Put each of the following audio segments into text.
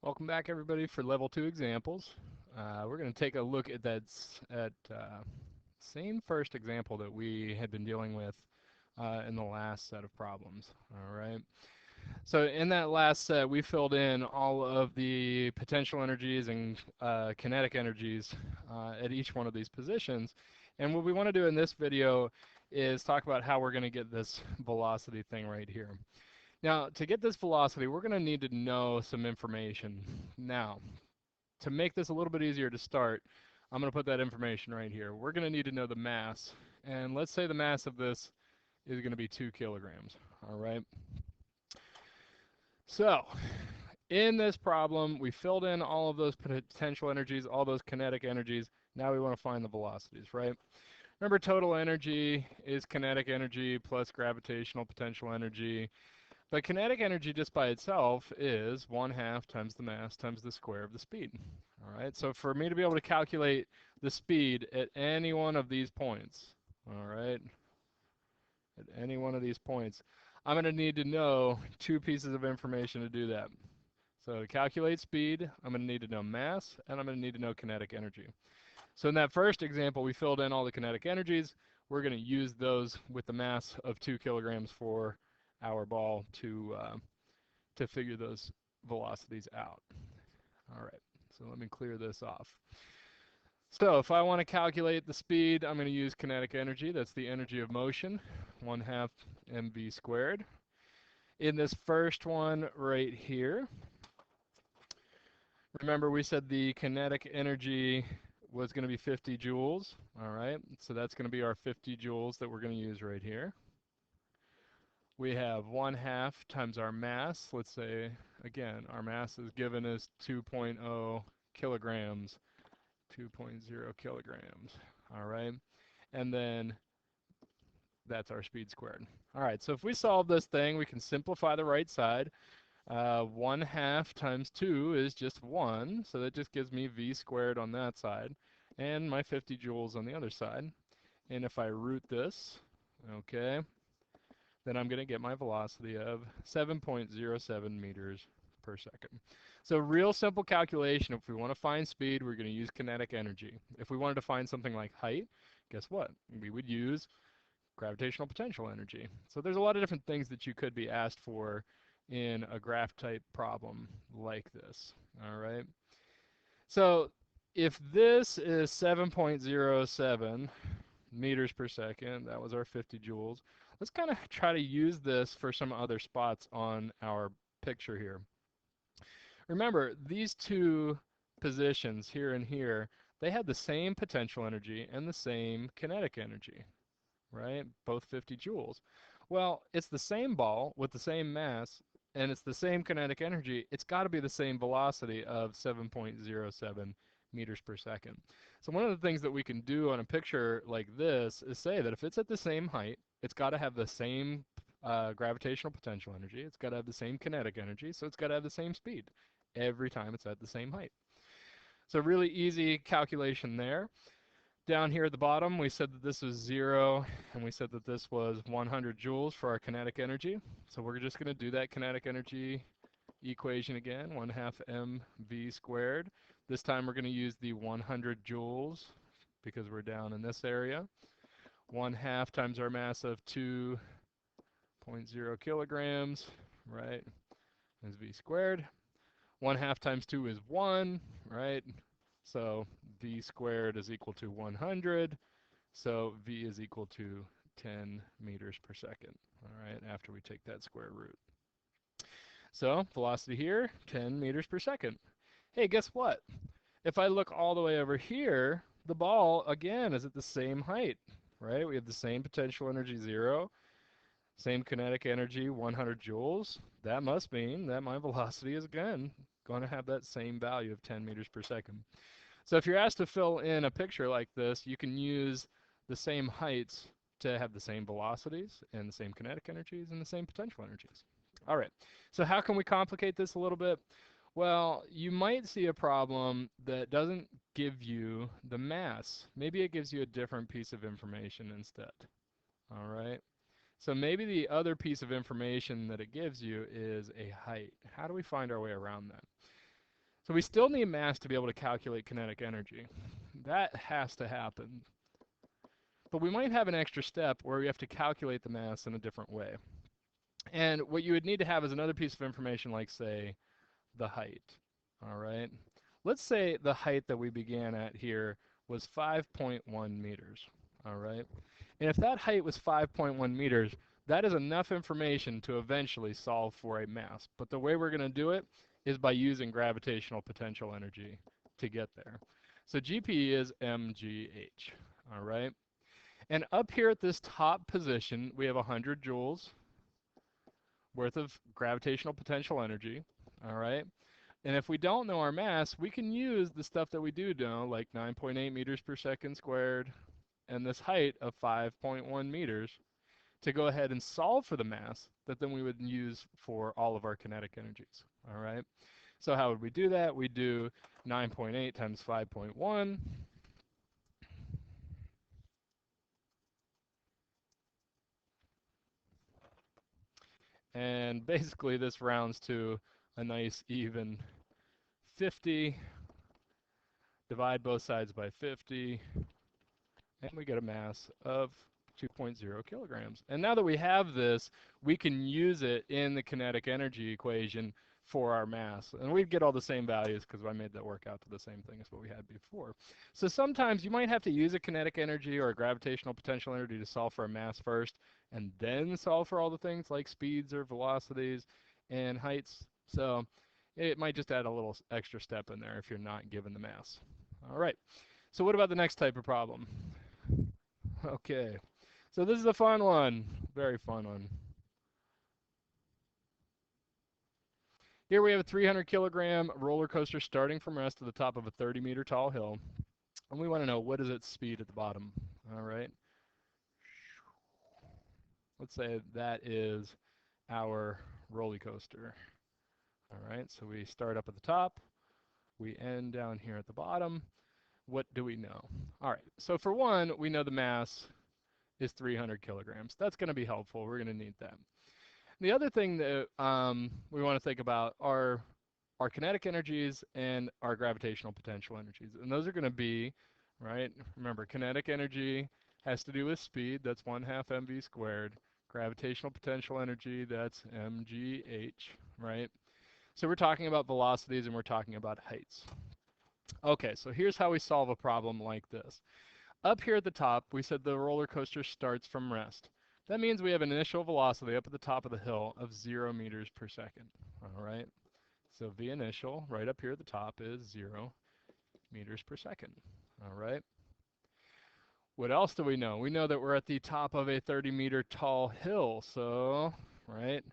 Welcome back, everybody, for level 2 examples. We're going to take a look at that same first example that we had been dealing with in the last set of problems. All right. So in that last set, we filled in all of the potential energies and kinetic energies at each one of these positions. And what we want to do in this video is talk about how we're going to get this velocity thing right here. Now, to get this velocity, we're going to need to know some information. Now, to make this a little bit easier to start, I'm going to put that information right here. We're going to need to know the mass. And let's say the mass of this is going to be 2 kilograms. All right. So, in this problem, we filled in all of those potential energies, all those kinetic energies. Now we want to find the velocities, right? Remember, total energy is kinetic energy plus gravitational potential energy. But kinetic energy just by itself is 1/2 times the mass times the square of the speed. All right, so for me to be able to calculate the speed at any one of these points, all right, at any one of these points, I'm going to need to know two pieces of information to do that. So to calculate speed, I'm going to need to know mass, and I'm going to need to know kinetic energy. So in that first example, we filled in all the kinetic energies. We're going to use those with the mass of 2 kilograms for our ball to figure those velocities out. All right, so let me clear this off. So if I want to calculate the speed, I'm going to use kinetic energy. That's the energy of motion, 1/2 mv squared. In this first one right here, remember we said the kinetic energy was going to be 50 joules. All right, so that's going to be our 50 joules that we're going to use right here. We have 1/2 times our mass. Let's say, again, our mass is given as 2.0 kilograms. 2.0 kilograms. All right. And then that's our speed squared. All right. So if we solve this thing, we can simplify the right side. 1/2 times 2 is just 1. So that just gives me v squared on that side. And my 50 joules on the other side. And if I root this, okay, then I'm going to get my velocity of 7.07 meters per second. So real simple calculation. If we want to find speed, we're going to use kinetic energy. If we wanted to find something like height, guess what? We would use gravitational potential energy. So there's a lot of different things that you could be asked for in a graph type problem like this. All right. So if this is 7.07 meters per second, that was our 50 joules. Let's kind of try to use this for some other spots on our picture here. Remember, these two positions here and here, they had the same potential energy and the same kinetic energy, right? Both 50 joules. Well, it's the same ball with the same mass, and it's the same kinetic energy. It's got to be the same velocity of 7.07 meters per second. So one of the things that we can do on a picture like this is say that if it's at the same height, it's got to have the same gravitational potential energy. It's got to have the same kinetic energy, so it's got to have the same speed every time it's at the same height. So really easy calculation there. Down here at the bottom, we said that this was 0, and we said that this was 100 joules for our kinetic energy. So we're just going to do that kinetic energy equation again, 1/2 mv squared. This time we're going to use the 100 joules because we're down in this area. 1/2 times our mass of 2.0 kilograms, right, is v squared. 1/2 times 2 is 1, right? So v squared is equal to 100. So v is equal to 10 meters per second, all right, after we take that square root. So velocity here, 10 meters per second. Hey, guess what? If I look all the way over here, the ball, again, is at the same height, right? We have the same potential energy, 0, same kinetic energy, 100 joules. That must mean that my velocity is, again, going to have that same value of 10 meters per second. So if you're asked to fill in a picture like this, you can use the same heights to have the same velocities and the same kinetic energies and the same potential energies. All right, so how can we complicate this a little bit? Well, you might see a problem that doesn't give you the mass. Maybe it gives you a different piece of information instead. All right, so maybe the other piece of information that it gives you is a height. How do we find our way around that? So we still need mass to be able to calculate kinetic energy. That has to happen. But we might have an extra step where we have to calculate the mass in a different way. And what you would need to have is another piece of information like, say, the height. All right? Let's say the height that we began at here was 5.1 meters. All right? And if that height was 5.1 meters, that is enough information to eventually solve for a mass. But the way we're going to do it is by using gravitational potential energy to get there. So GP is mgh. All right? And up here at this top position, we have 100 joules worth of gravitational potential energy. All right? And if we don't know our mass, we can use the stuff that we do know, like 9.8 meters per second squared, and this height of 5.1 meters, to go ahead and solve for the mass that then we would use for all of our kinetic energies. All right? So how would we do that? We do 9.8 times 5.1. And basically this rounds to a nice even 50. Divide both sides by 50. And we get a mass of 2.0 kilograms. And now that we have this, we can use it in the kinetic energy equation for our mass. And we'd get all the same values because I made that work out to the same thing as what we had before. So sometimes you might have to use a kinetic energy or a gravitational potential energy to solve for a mass first, and then solve for all the things like speeds or velocities and heights. So it might just add a little extra step in there if you're not given the mass. All right. So what about the next type of problem? Okay, so this is a fun one, very fun one. Here we have a 300 kilogram roller coaster starting from rest to the top of a 30-meter tall hill. And we want to know, what is its speed at the bottom? All right. Let's say that is our roller coaster. All right, so we start up at the top. We end down here at the bottom. What do we know? All right, so for one, we know the mass is 300 kilograms. That's going to be helpful. We're going to need that. The other thing that we want to think about are our kinetic energies and our gravitational potential energies. And those are going to be, right, remember, kinetic energy has to do with speed. That's 1/2 mv squared. Gravitational potential energy, that's mgh, right? So we're talking about velocities and we're talking about heights. Okay, so here's how we solve a problem like this. Up here at the top, we said the roller coaster starts from rest. That means we have an initial velocity up at the top of the hill of 0 meters per second. All right? So V initial, right up here at the top, is 0 meters per second. All right? What else do we know? We know that we're at the top of a 30-meter tall hill. So, right,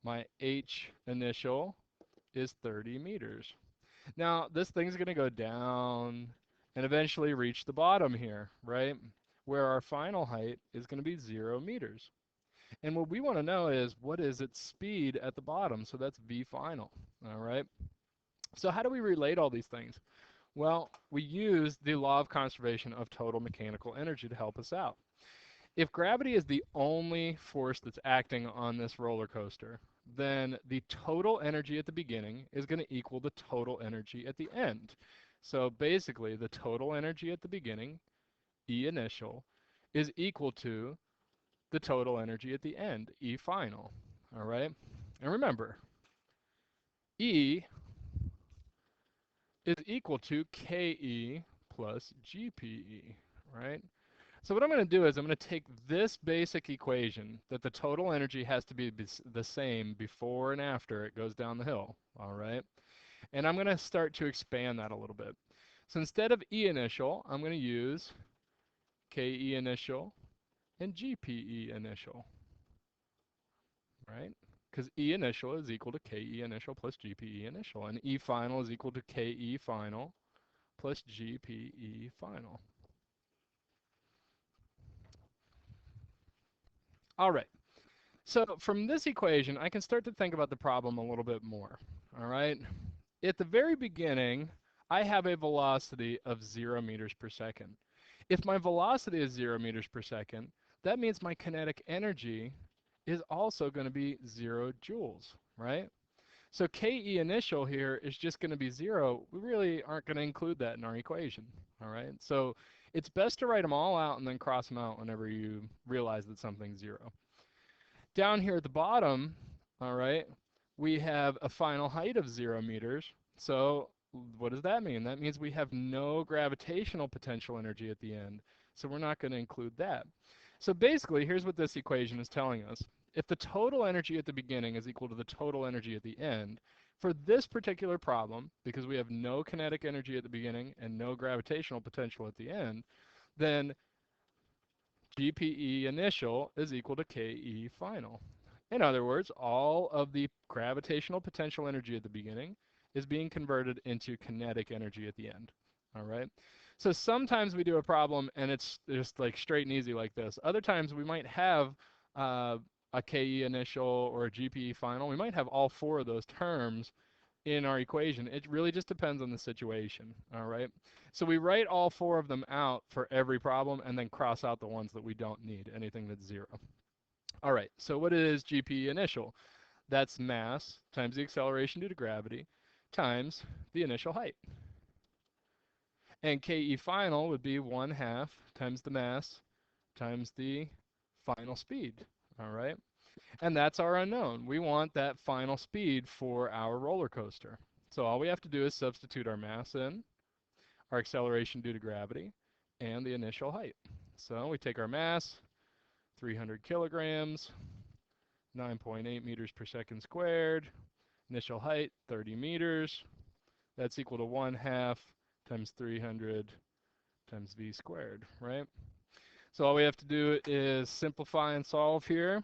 my H initial is 30 meters. Now, this thing's going to go down and eventually reach the bottom here, right? Where our final height is going to be 0 meters. And what we want to know is, what is its speed at the bottom? So that's V final, all right? So how do we relate all these things? Well, we use the law of conservation of total mechanical energy to help us out. If gravity is the only force that's acting on this roller coaster, then the total energy at the beginning is going to equal the total energy at the end. So basically, the total energy at the beginning, E initial, is equal to the total energy at the end, E final. All right? And remember, E is equal to KE plus GPE, right? So what I'm going to do is I'm going to take this basic equation that the total energy has to be the same before and after it goes down the hill, all right? And I'm going to start to expand that a little bit. So instead of E initial, I'm going to use KE initial and GPE initial, right? Because E initial is equal to KE initial plus GPE initial, and E final is equal to KE final plus GPE final. All right. So from this equation, I can start to think about the problem a little bit more. All right. At the very beginning, I have a velocity of 0 meters per second. If my velocity is 0 meters per second, that means my kinetic energy is also going to be 0 joules, right? So KE initial here is just going to be 0. We really aren't going to include that in our equation, all right? So it's best to write them all out and then cross them out whenever you realize that something's 0. Down here at the bottom, all right, we have a final height of 0 meters. So what does that mean? That means we have no gravitational potential energy at the end. So we're not going to include that. So basically, here's what this equation is telling us. If the total energy at the beginning is equal to the total energy at the end, for this particular problem, because we have no kinetic energy at the beginning and no gravitational potential at the end, then GPE initial is equal to KE final. In other words, all of the gravitational potential energy at the beginning is being converted into kinetic energy at the end. All right? So sometimes we do a problem and it's just like straight and easy like this. Other times we might have a KE initial or a GPE final. We might have all 4 of those terms in our equation. It really just depends on the situation, all right? So we write all 4 of them out for every problem and then cross out the ones that we don't need, anything that's 0. All right, so what is GP initial? That's mass times the acceleration due to gravity times the initial height. And KE final would be 1/2 times the mass times the final speed, all right? And that's our unknown. We want that final speed for our roller coaster. So all we have to do is substitute our mass in, our acceleration due to gravity, and the initial height. So we take our mass, 300 kilograms, 9.8 meters per second squared, initial height, 30 meters. That's equal to 1/2 times 300 times v squared, right? So all we have to do is simplify and solve here.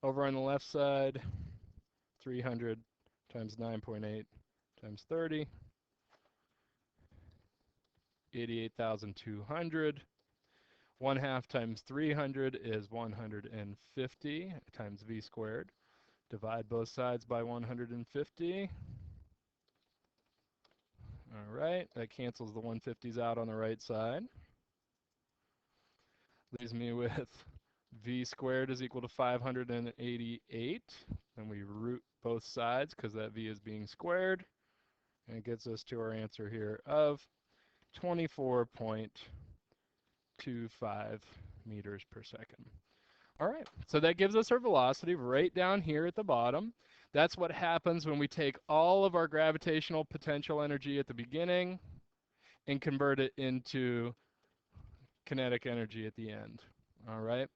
Over on the left side, 300 times 9.8 times 30, 88,200. 1/2 times 300 is 150 times v squared. Divide both sides by 150. All right, that cancels the 150s out on the right side. Leaves me with v squared is equal to 588. And we root both sides because that v is being squared. And it gets us to our answer here of 24.25 meters per second. All right, so that gives us our velocity right down here at the bottom. That's what happens when we take all of our gravitational potential energy at the beginning and convert it into kinetic energy at the end. All right.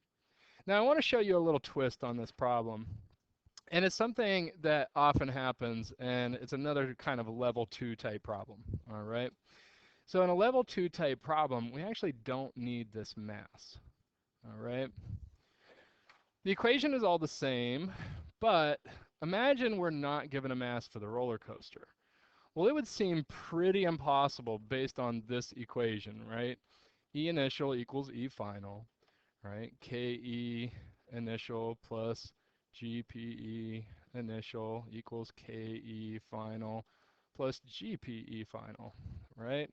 Now I want to show you a little twist on this problem. And it's something that often happens, and it's another kind of level 2 type problem. All right. So in a level 2 type problem, we actually don't need this mass. All right. The equation is all the same, but imagine we're not given a mass for the roller coaster. Well, it would seem pretty impossible based on this equation, right? E initial equals E final, right? KE initial plus GPE initial equals KE final plus GPE final, right?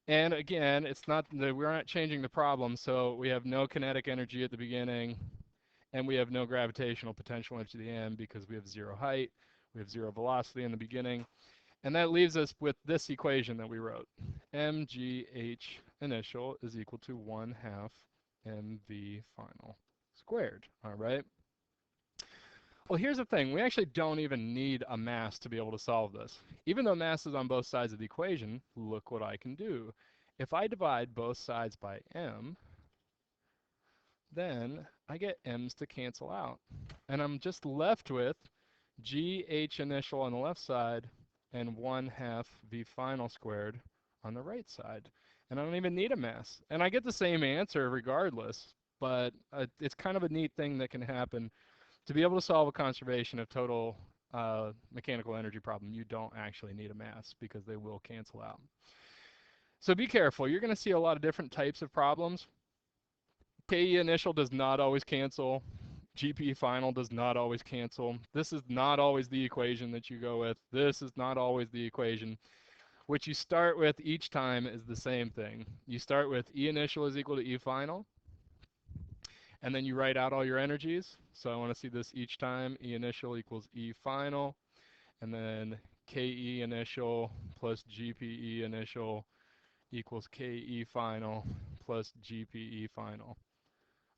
And again, it's not that we're not changing the problem, so we have no kinetic energy at the beginning, and we have no gravitational potential energy at the end because we have 0 height, we have 0 velocity in the beginning, and that leaves us with this equation that we wrote. MGH initial is equal to 1/2 MV final squared, all right? Well, here's the thing. We actually don't even need a mass to be able to solve this. Even though mass is on both sides of the equation, look what I can do. If I divide both sides by m, then I get m's to cancel out. And I'm just left with GH initial on the left side and 1/2 V final squared on the right side. And I don't even need a mass. And I get the same answer regardless, but it's kind of a neat thing that can happen. To be able to solve a conservation of total mechanical energy problem, you don't actually need a mass because they will cancel out. So be careful. You're going to see a lot of different types of problems. KE initial does not always cancel. GP final does not always cancel. This is not always the equation that you go with. This is not always the equation. What you start with each time is the same thing. You start with E initial is equal to E final, and then you write out all your energies. So I want to see this each time. E initial equals E final, and then KE initial plus GPE initial equals KE final plus GPE final.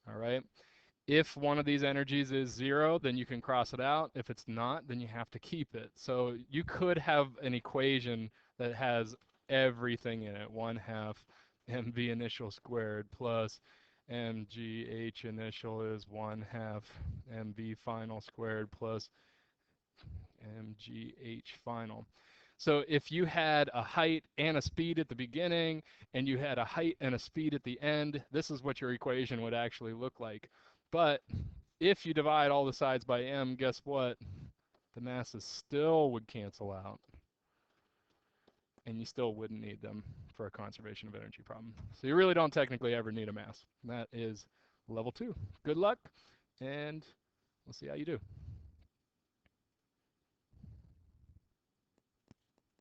All right. If one of these energies is 0, then you can cross it out. If it's not, then you have to keep it. So you could have an equation that has everything in it. 1/2 mv initial squared plus mgh initial is 1/2 mv final squared plus mgh final. So if you had a height and a speed at the beginning, and you had a height and a speed at the end, this is what your equation would actually look like. But if you divide all the sides by m, guess what? The masses still would cancel out, and you still wouldn't need them for a conservation of energy problem. So you really don't technically ever need a mass. That is level 2. Good luck, and we'll see how you do.